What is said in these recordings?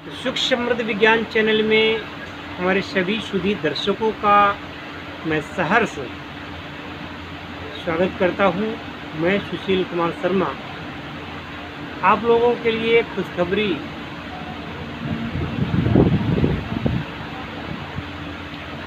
सुख समृद्ध विज्ञान चैनल में हमारे सभी सुधी दर्शकों का मैं सहर्ष स्वागत करता हूं। मैं सुशील कुमार शर्मा आप लोगों के लिए खुशखबरी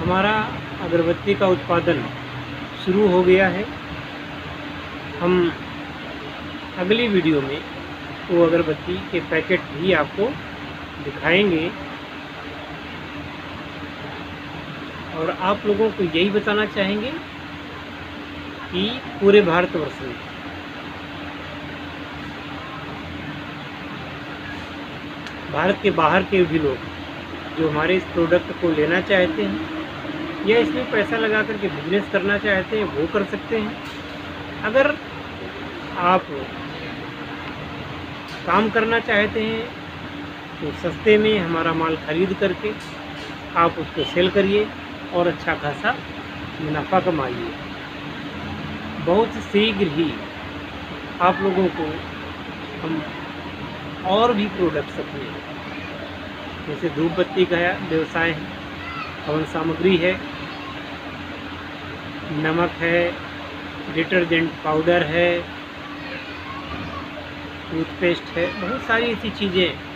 हमारा अगरबत्ती का उत्पादन शुरू हो गया है। हम अगली वीडियो में वो अगरबत्ती के पैकेट भी आपको दिखाएंगे और आप लोगों को यही बताना चाहेंगे कि पूरे भारतवर्ष में भारत के बाहर के भी लोग जो हमारे इस प्रोडक्ट को लेना चाहते हैं या इसमें पैसा लगा करके बिजनेस करना चाहते हैं वो कर सकते हैं। अगर आप काम करना चाहते हैं तो सस्ते में हमारा माल खरीद करके आप उसको सेल करिए और अच्छा खासा मुनाफा कमाइए। बहुत शीघ्र ही आप लोगों को हम और भी प्रोडक्ट्स अपने जैसे धूप बत्ती का व्यवसाय है, हवन सामग्री है, नमक है, डिटर्जेंट पाउडर है, टूथपेस्ट है, बहुत सारी ऐसी चीज़ें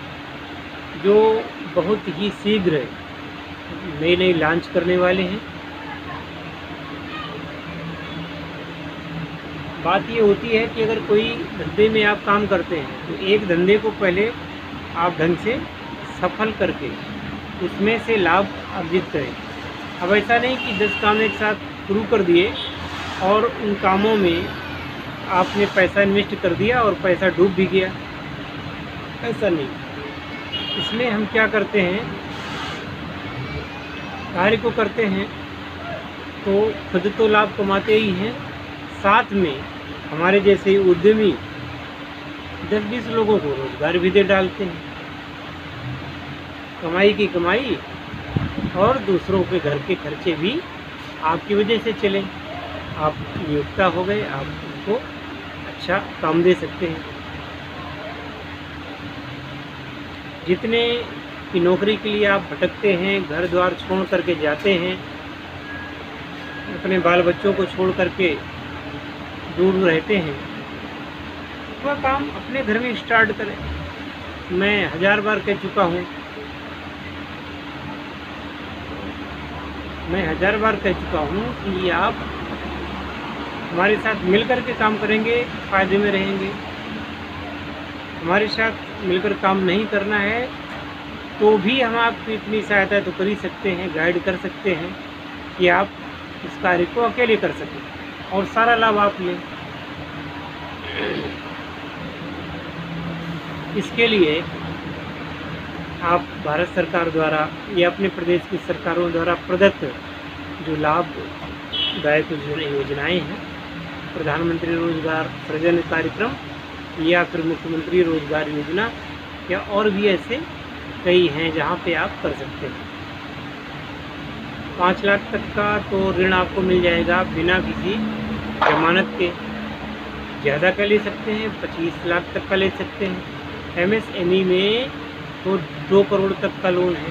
जो बहुत ही शीघ्र नई लॉन्च करने वाले हैं। बात ये होती है कि अगर कोई धंधे में आप काम करते हैं तो एक धंधे को पहले आप ढंग से सफल करके उसमें से लाभ अर्जित करें। अब ऐसा नहीं कि 10 काम एक साथ शुरू कर दिए और उन कामों में आपने पैसा इन्वेस्ट कर दिया और पैसा डूब भी गया, ऐसा नहीं। इसमें हम क्या करते हैं, कार्य को करते हैं तो खुद तो लाभ कमाते ही हैं, साथ में हमारे जैसे उद्यमी 10-20 लोगों को रोजगार भी दे डालते हैं। कमाई की कमाई और दूसरों के घर के खर्चे भी आपकी वजह से चले। आप नियोक्ता हो गए, आप उनको अच्छा काम दे सकते हैं। जितने की नौकरी के लिए आप भटकते हैं, घर द्वार छोड़ करके जाते हैं, अपने बाल बच्चों को छोड़ करके दूर रहते हैं, वह काम अपने घर में स्टार्ट करें। मैं 1000 बार कह चुका हूँ, कि आप हमारे साथ मिलकर के काम करेंगे, फ़ायदे में रहेंगे। हमारे साथ मिलकर काम नहीं करना है तो भी हम आपकी इतनी सहायता तो कर ही सकते हैं, गाइड कर सकते हैं कि आप इस कार्य को अकेले कर सकें और सारा लाभ आप लें। इसके लिए आप भारत सरकार द्वारा या अपने प्रदेश की सरकारों द्वारा प्रदत्त जो लाभदायक योजनाएं हैं, प्रधानमंत्री रोजगार सृजन कार्यक्रम या फिर मुख्यमंत्री रोजगार योजना या और भी ऐसे कई हैं जहां पे आप कर सकते हैं। 5 लाख तक का तो ऋण आपको मिल जाएगा बिना किसी जमानत के। ज़्यादा का ले सकते हैं, 25 लाख तक का ले सकते हैं। MSME में तो 2 करोड़ तक का लोन है,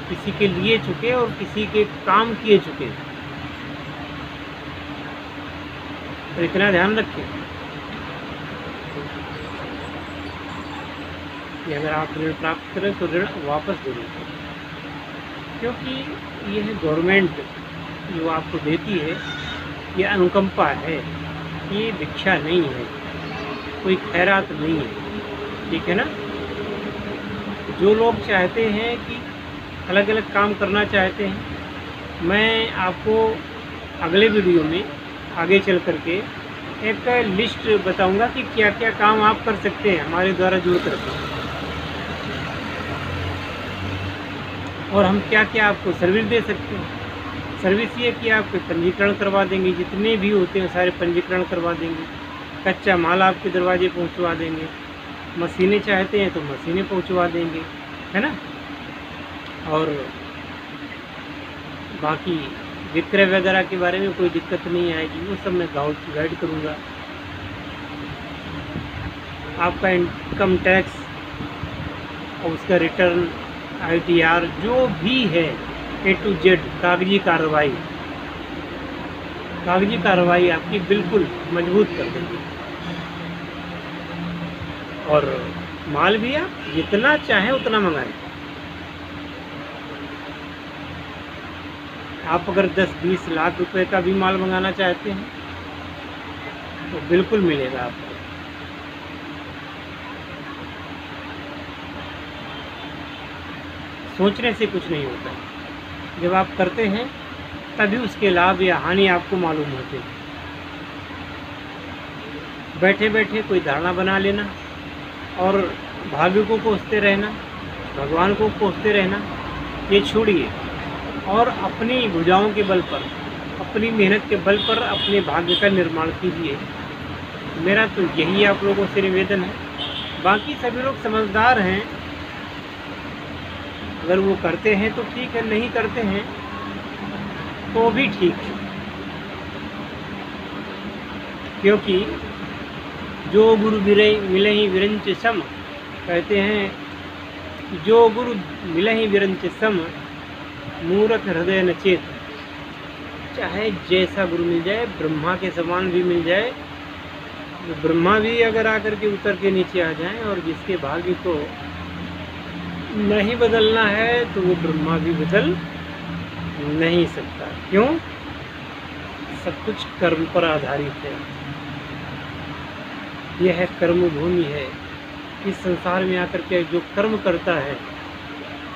किसी के लिए चुके और किसी के काम किए चुके। तो इतना ध्यान रखें कि अगर आप ऋण प्राप्त करें तो ऋण वापस जरूर करें, क्योंकि यह गवर्नमेंट जो आपको देती है ये अनुकंपा है, ये भिक्षा नहीं है, कोई खैरात नहीं है, ठीक है ना। जो लोग चाहते हैं कि अलग अलग काम करना चाहते हैं, मैं आपको अगले वीडियो में आगे चल करके एक लिस्ट बताऊंगा कि क्या क्या काम आप कर सकते हैं हमारे द्वारा जुड़ करके, और हम क्या क्या आपको सर्विस दे सकते हैं। सर्विस ये कि आपके पंजीकरण करवा देंगे, जितने भी होते हैं सारे पंजीकरण करवा देंगे, कच्चा माल आपके दरवाजे पहुंचवा देंगे, मशीनें चाहते हैं तो मशीनें पहुंचवा देंगे, है ना। और बाकी विक्रय वगैरह के बारे में कोई दिक्कत नहीं आएगी, वो सब मैं गाइड करूँगा। आपका इनकम टैक्स और उसका रिटर्न ITR जो भी है A to Z कागजी कार्रवाई आपकी बिल्कुल मजबूत कर देगी। और माल भी आप जितना चाहें उतना मंगाएं। आप अगर 10-20 लाख रुपए का भी माल मंगाना चाहते हैं तो बिल्कुल मिलेगा आपको। सोचने से कुछ नहीं होता, जब आप करते हैं तभी उसके लाभ या हानि आपको मालूम होते हैं। बैठे बैठे कोई धारणा बना लेना और भाग्य को कोसते रहना, भगवान को कोसते रहना, ये छोड़िए और अपनी भुजाओं के बल पर, अपनी मेहनत के बल पर अपने भाग्य का निर्माण कीजिए। मेरा तो यही आप लोगों से निवेदन है। बाकी सभी लोग समझदार हैं, अगर वो करते हैं तो ठीक है, नहीं करते हैं तो भी ठीक है। क्योंकि जो गुरु मिलहि विरंच सम, कहते हैं जो गुरु मिलहि विरंच सम मूरख हृदय न चेत। चाहे जैसा गुरु मिल जाए, ब्रह्मा के समान भी मिल जाए, ब्रह्मा भी अगर आकर के उतर के नीचे आ जाएं, और जिसके भाग्य को नहीं बदलना है तो वो ब्रह्मा भी बदल नहीं सकता। क्यों? सब कुछ कर्म पर आधारित है। यह कर्म भूमि है। इस संसार में आकर के जो कर्म करता है,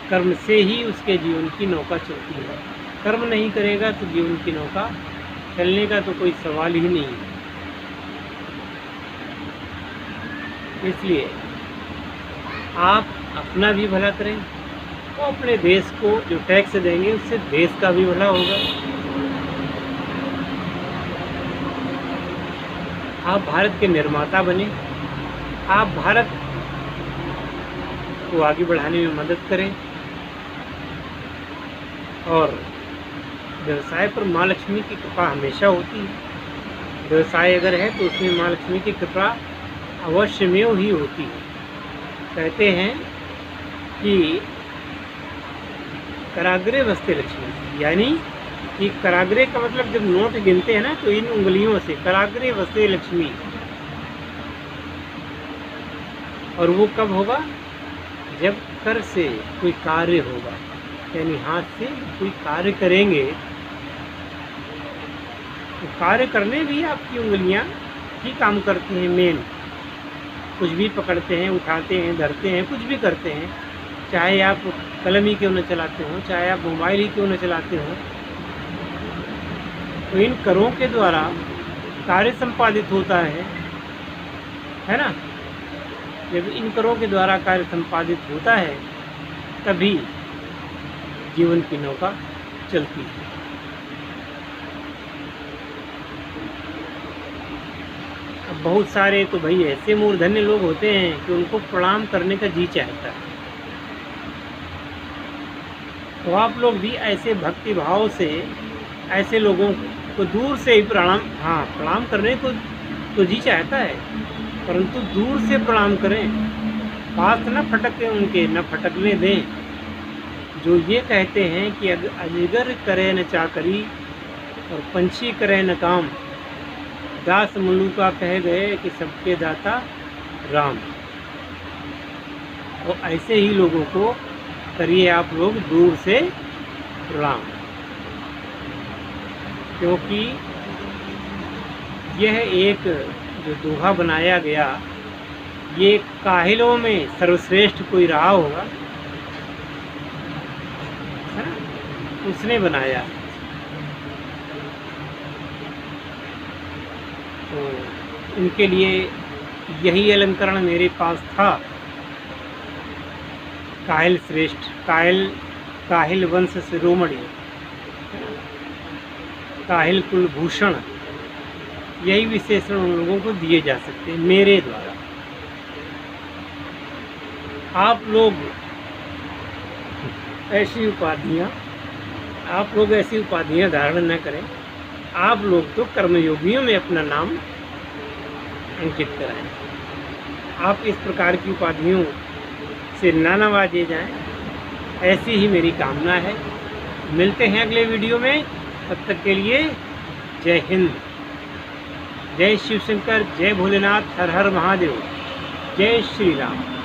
कर्म से ही उसके जीवन की नौका चलती है। कर्म नहीं करेगा तो जीवन की नौका चलने का तो कोई सवाल ही नहीं है। इसलिए आप अपना भी भला करें, तो अपने देश को जो टैक्स देंगे उससे देश का भी भला होगा। आप भारत के निर्माता बने, आप भारत को आगे बढ़ाने में मदद करें। और व्यवसाय पर माँ लक्ष्मी की कृपा हमेशा होती है। व्यवसाय अगर है तो उसमें माँ लक्ष्मी की कृपा अवश्यमेव ही होती है। कहते हैं कि कराग्रे वस्ते लक्ष्मी, यानी कि कराग्रे का मतलब जब नोट गिनते हैं ना तो इन उंगलियों से कराग्रे वस्ते लक्ष्मी। और वो कब होगा? जब कर से कोई कार्य होगा, यानी हाथ से कोई कार्य करेंगे तो कार्य करने भी आपकी उंगलियां ही काम करती हैं। मेन कुछ भी पकड़ते हैं, उठाते हैं, धरते हैं, कुछ भी करते हैं, चाहे आप कलम ही क्यों न चलाते हो, चाहे आप मोबाइल ही क्यों न चलाते हो, तो इन करों के द्वारा कार्य संपादित होता है ना। जब इन करों के द्वारा कार्य संपादित होता है तभी जीवन की नौका चलती है। अब बहुत सारे तो भाई ऐसे मूर्धन्य लोग होते हैं कि उनको प्रणाम करने का जी चाहता है। तो आप लोग भी ऐसे भक्ति भाव से ऐसे लोगों को दूर से ही प्रणाम करने को तो जी चाहता है, परंतु दूर से प्रणाम करें, पास न फटके उनके, न फटकने दें। जो ये कहते हैं कि अजगर करे न चाकरी और पंछी करे न काम, दास मलूका कह गए कि सबके दाता राम। और ऐसे ही लोगों को करिए आप लोग दूर से प्रणाम, क्योंकि यह एक जो दोहा बनाया गया, ये काहिलों में सर्वश्रेष्ठ कोई रहा होगा, है ना, उसने बनाया। तो इनके लिए यही अलंकरण मेरे पास था। काहिल श्रेष्ठ, काहिल वंश शिरोमणि, काहिल कुलभूषण, यही विशेषण उन लोगों को दिए जा सकते हैं मेरे द्वारा। आप लोग ऐसी उपाधियां धारण न करें। आप लोग तो कर्मयोगियों में अपना नाम अंकित कराएं। आप इस प्रकार की उपाधियों से ना नवाजे जाएं। ऐसी ही मेरी कामना है। मिलते हैं अगले वीडियो में, तब तक के लिए जय हिंद, जय शिव शंकर, जय भोलेनाथ, हर हर महादेव, जय श्री राम।